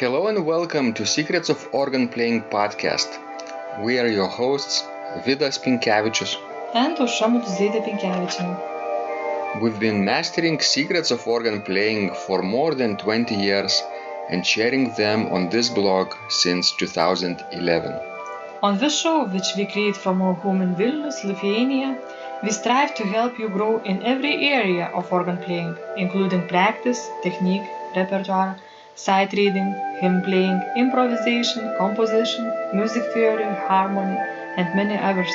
Hello and welcome to Secrets of Organ Playing podcast. We are your hosts, Vidas and Pinkevičienė. We've been mastering secrets of organ playing for more than 20 years and sharing them on this blog since 2011. On this show, which we create from our home in Vilnius, Lithuania, we strive to help you grow in every area of organ playing, including practice, technique, repertoire, sight reading, hymn playing, improvisation, composition, music theory, harmony, and many others.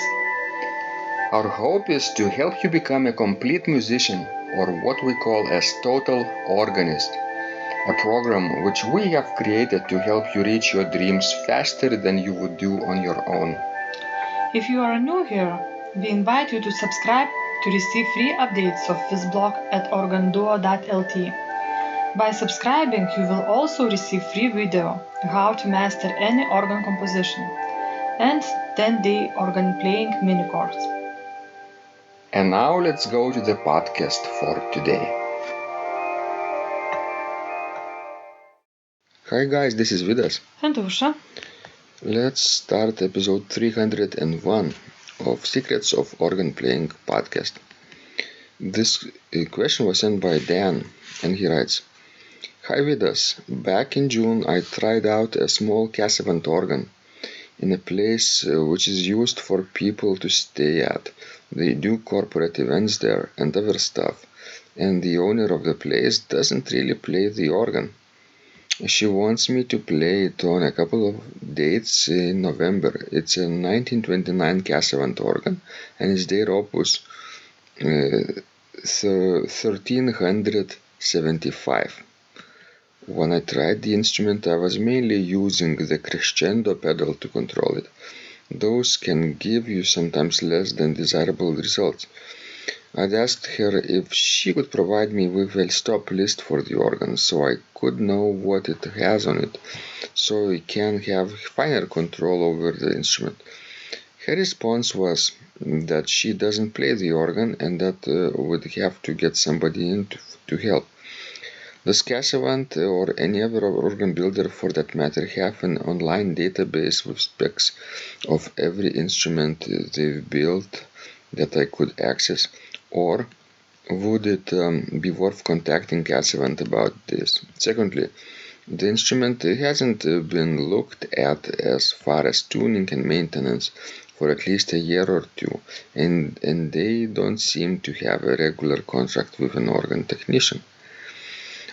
Our hope is to help you become a complete musician, or what we call as total organist, a program which we have created to help you reach your dreams faster than you would do on your own. If you are new here, we invite you to subscribe to receive free updates of this blog at organduo.lt. By subscribing, you will also receive free video how to master any organ composition and 10-day organ playing mini course. And now let's go to the podcast for today. Hi guys, this is Vidas. And Usha. Let's start episode 301 of Secrets of Organ Playing podcast. This question was sent by Dan, and he writes, Hi Vidas, back in June I tried out a small Casavant organ in a place which is used for people to stay at. They do corporate events there and other stuff, and the owner of the place doesn't really play the organ. She wants me to play it on a couple of dates in November. It's a 1929 Casavant organ, and it's their opus 1375. When I tried the instrument, I was mainly using the crescendo pedal to control it. Those can give you sometimes less than desirable results. I'd asked her if she could provide me with a stop list for the organ so I could know what it has on it, so I can have finer control over the instrument. Her response was that she doesn't play the organ and that would have to get somebody in to help. Does Casavant or any other organ builder for that matter have an online database with specs of every instrument they've built that I could access? Or would it be worth contacting Casavant about this? Secondly, the instrument hasn't been looked at as far as tuning and maintenance for at least a year or two, and they don't seem to have a regular contract with an organ technician.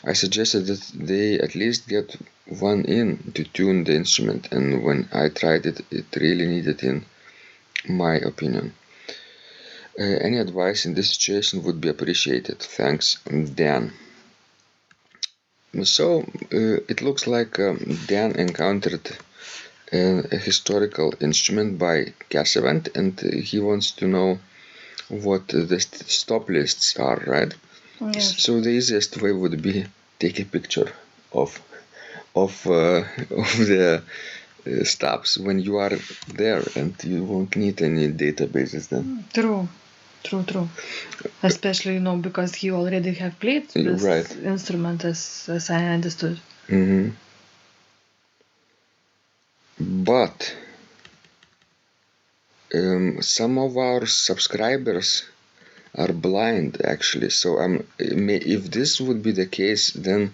I suggested that they at least get one in to tune the instrument, and when I tried it, it really needed in my opinion. Any advice in this situation would be appreciated. Thanks, Dan. So, it looks like Dan encountered a historical instrument by Casavant, and he wants to know what the stop lists are, right? Yes. So the easiest way would be take a picture of the stops when you are there, and you won't need any databases then. True. Especially, because he already have played this instrument, as I understood. Mm-hmm. But some of our subscribers are blind, actually. So if this would be the case, then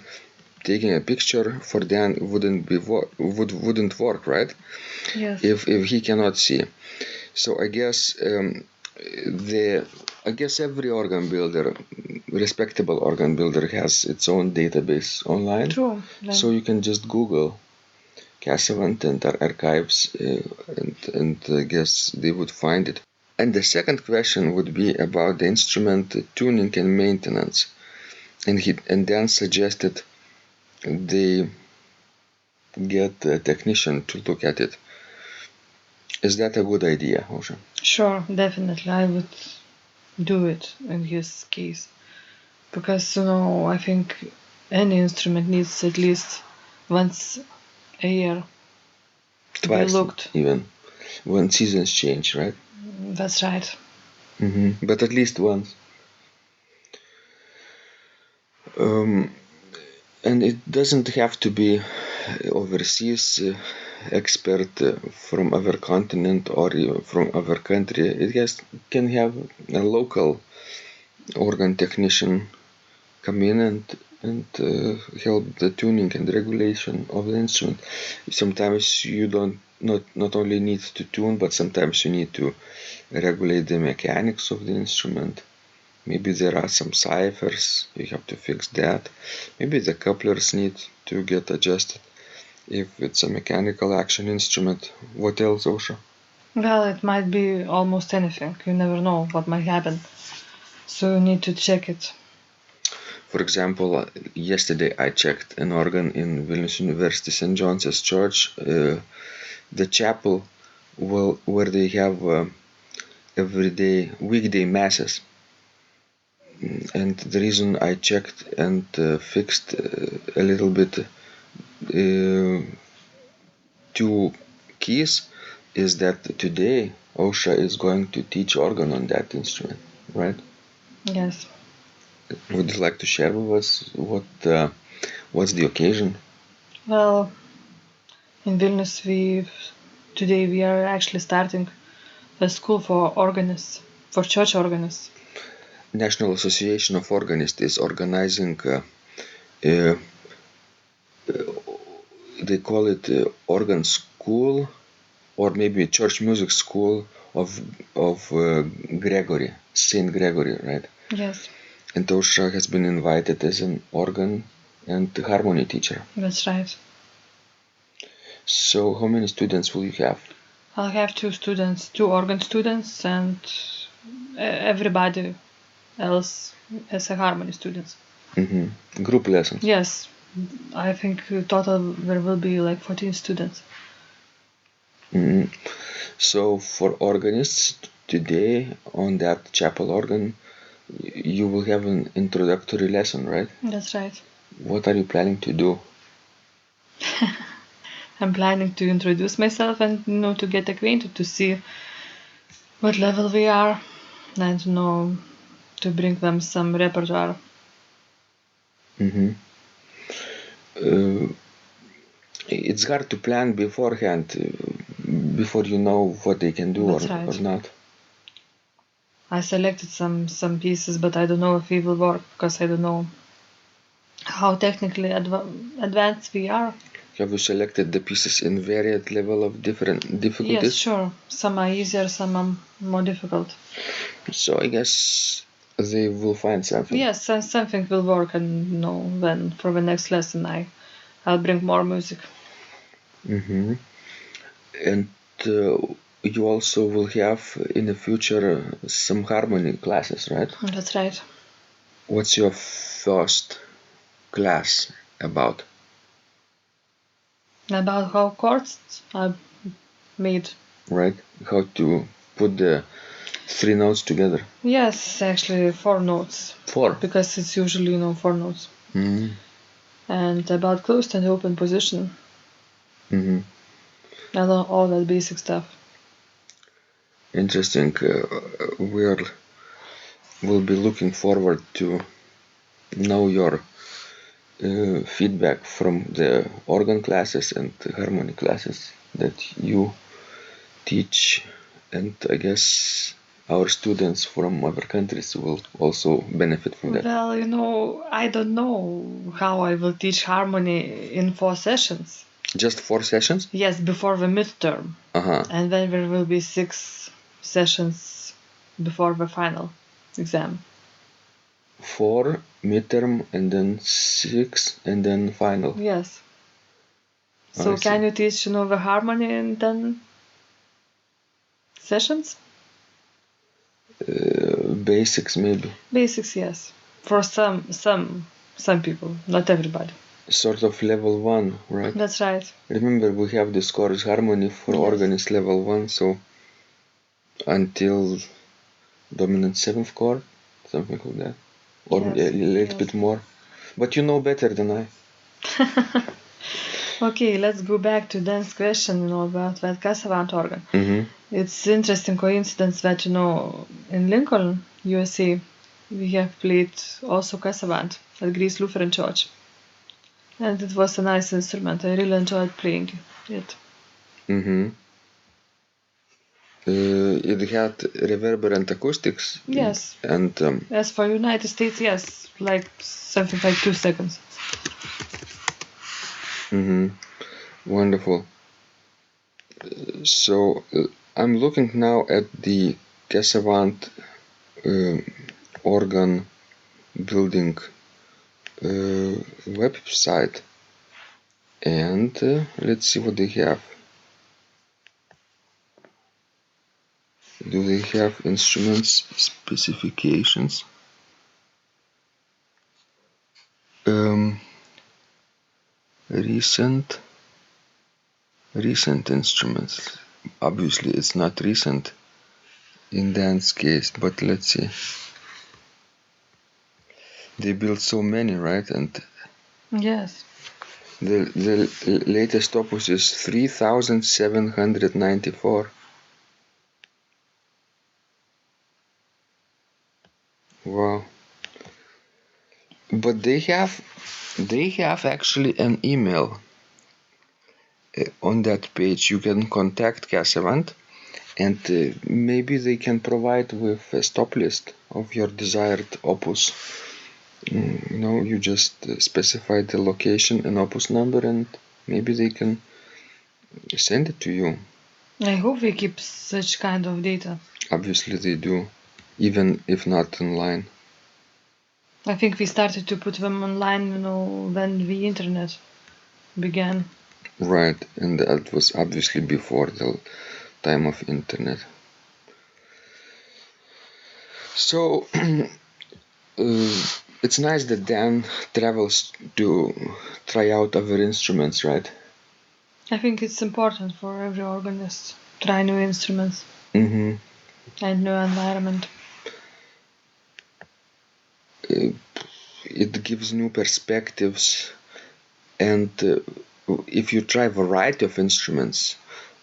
taking a picture for Dan wouldn't work, right? Yes. If he cannot see. So I guess every organ builder, respectable organ builder, has its own database online. True. So you can just Google Casavant and archives, and I guess they would find it. And the second question would be about the instrument tuning and maintenance. And Dan suggested they get a technician to look at it. Is that a good idea, Osha? Sure, definitely. I would do it in his case. Because, I think any instrument needs at least once a year to be looked. Even when seasons change, right? That's right. Mm-hmm. But at least once. And it doesn't have to be overseas expert from other continent or from other country. It can have a local organ technician come in and help the tuning and regulation of the instrument. Sometimes you not only need to tune, but sometimes you need to regulate the mechanics of the instrument. Maybe there are some ciphers, you have to fix that. Maybe the couplers need to get adjusted if it's a mechanical action instrument. What else, Osha? Well, it might be almost anything. You never know what might happen. So you need to check it. For example, yesterday I checked an organ in Vilnius University St. John's Church, the chapel where they have everyday weekday masses. And the reason I checked and fixed a little bit two keys is that today Osha is going to teach organ on that instrument, right? Yes. Would you like to share with us what's the occasion? Well, in Vilnius, today we are actually starting a school for organists, for church organists. National Association of Organists is organizing they call it organ school or maybe church music school of Gregory, Saint Gregory, right? Yes. And Osha has been invited as an organ and harmony teacher. That's right. So how many students will you have? I'll have two organ students, and everybody else as a harmony students. Mm-hmm. Group lessons? Yes. I think total there will be like 14 students. Mm-hmm. So for organists today on that chapel organ, you will have an introductory lesson, right? That's right. What are you planning to do? I'm planning to introduce myself and to get acquainted, to see what level we are, and to bring them some repertoire. Mm-hmm. It's hard to plan beforehand, before you know what they can do or not. I selected some pieces, but I don't know if it will work because I don't know how technically advanced we are. Have you selected the pieces in varied level of different difficulties? Yes, sure. Some are easier, some are more difficult. So I guess they will find something. Yes, something will work, and then for the next lesson I'll bring more music. Mm-hmm. And you also will have in the future some harmony classes, right? That's right. What's your first class about? About how chords are made. Right? How to put the 3 notes together. Yes, actually 4 notes. 4? Because it's usually 4 notes. Mm-hmm. And about closed and open position. Mm-hmm. And all that basic stuff. Interesting. We'll be looking forward to know your feedback from the organ classes and harmony classes that you teach, and I guess our students from other countries will also benefit from that. Well, I don't know how I will teach harmony in 4 sessions. Just 4 sessions? Yes, before the midterm. Uh-huh. And then there will be 6 sessions before the final exam. 4 midterm and then 6 and then final. Yes. So can you teach the harmony in 10 sessions? Basics maybe. Basics, yes. For some people, not everybody. Sort of level 1, right? That's right. Remember, we have this chorus harmony for organist level 1, so until dominant 7th chord, something like that, or a little bit more. But you know better than I. Okay, let's go back to Dan's question about that Casavant organ. Mm-hmm. It's interesting coincidence that in Lincoln, USA, we have played also Casavant at Greece Lutheran Church. And it was a nice instrument. I really enjoyed playing it. It had reverberant acoustics. Yes. And As for United States, yes, like something like 2 seconds. Wonderful. So I'm looking now at the Casavant organ building website, and let's see what they have. Do they have instruments specifications? Recent instruments. Obviously it's not recent in Dan's case, but let's see. They built so many, right? And yes, the latest opus is 3794. Wow. But they have actually an email on that page. You can contact Casavant, and maybe they can provide with a stop list of your desired opus. You just specify the location and opus number, and maybe they can send it to you. I hope we keep such kind of data. Obviously they do, even if not online. I think we started to put them online, when the internet began. Right, and that was obviously before the time of internet. So it's nice that Dan travels to try out other instruments, right? I think it's important for every organist to try new instruments Mm-hmm. and new environment. It gives new perspectives, and if you try a variety of instruments,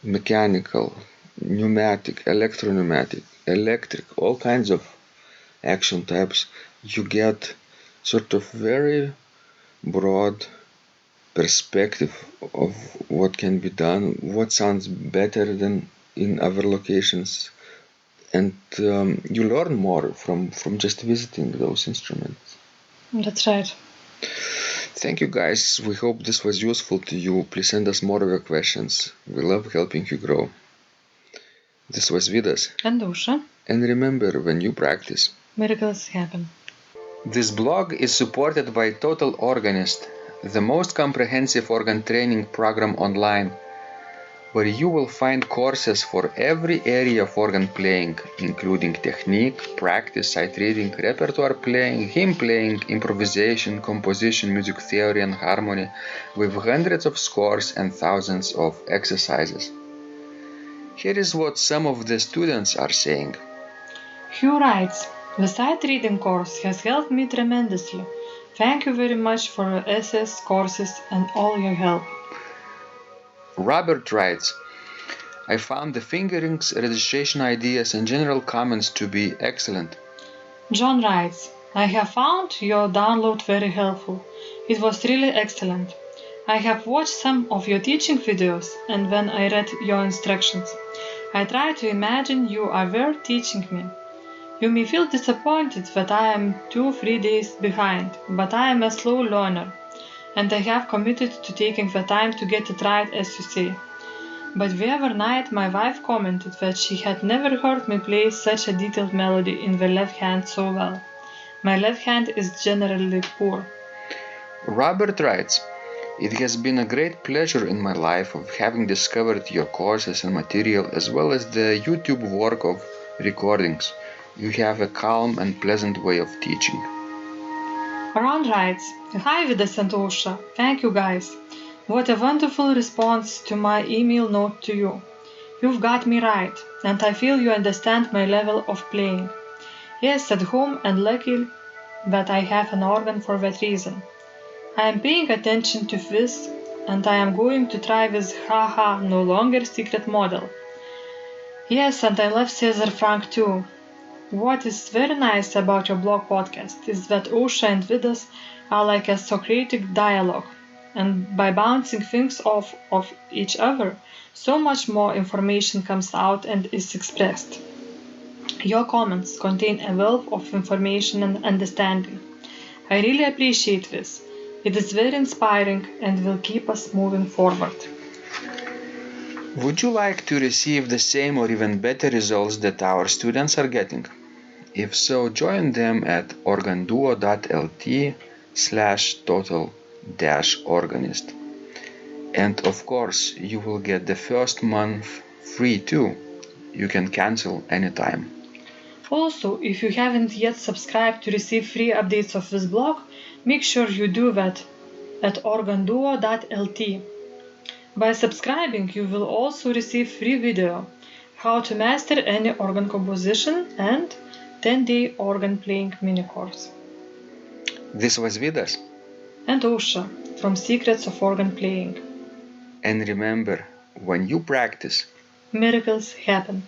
mechanical, pneumatic, electro-pneumatic, electric, all kinds of action types, you get sort of very broad perspective of what can be done, what sounds better than in other locations, and you learn more from just visiting those instruments. That's right. Thank you guys, we hope this was useful to you. Please send us more of your questions, we love helping you grow. This was Vidas. And Usha. And remember, when you practice, miracles happen. This blog is supported by Total Organist, the most comprehensive organ training program online, where you will find courses for every area of organ playing, including technique, practice, sight reading, repertoire playing, hymn playing, improvisation, composition, music theory and harmony, with hundreds of scores and thousands of exercises. Here is what some of the students are saying. Hugh writes, "The sight reading course has helped me tremendously. Thank you very much for your essays, courses, and all your help." Robert writes, I found the fingerings, registration ideas, and general comments to be excellent. John writes, "I have found your download very helpful. It was really excellent. I have watched some of your teaching videos, and when I read your instructions, I tried to imagine you were teaching me. You may feel disappointed that I am 2-3 days behind, but I am a slow learner, and I have committed to taking the time to get it right, as you say. But the other night my wife commented that she had never heard me play such a detailed melody in the left hand so well. My left hand is generally poor." Robert writes, it has been a great pleasure in my life of having discovered your courses and material as well as the YouTube work of recordings. You have a calm and pleasant way of teaching. Ron writes, "Hi Vidas and Usha, thank you guys. What a wonderful response to my email note to you. You've got me right, and I feel you understand my level of playing. Yes, at home, and lucky that I have an organ for that reason. I am paying attention to this, and I am going to try this haha no longer secret model. Yes, and I love Cesar Frank too. What is very nice about your blog podcast is that Usha and Vidas are like a Socratic dialogue. And by bouncing things off of each other, so much more information comes out and is expressed. Your comments contain a wealth of information and understanding. I really appreciate this. It is very inspiring and will keep us moving forward. Would you like to receive the same or even better results that our students are getting? If so, join them at organduo.lt/total-organist. And of course, you will get the first month free too. You can cancel anytime. Also, if you haven't yet subscribed to receive free updates of this blog, make sure you do that at organduo.lt. By subscribing, you will also receive free video, how to master any organ composition and 10-day organ playing mini course. This was Vidas. And Ausra from Secrets of Organ Playing. And remember, when you practice, miracles happen.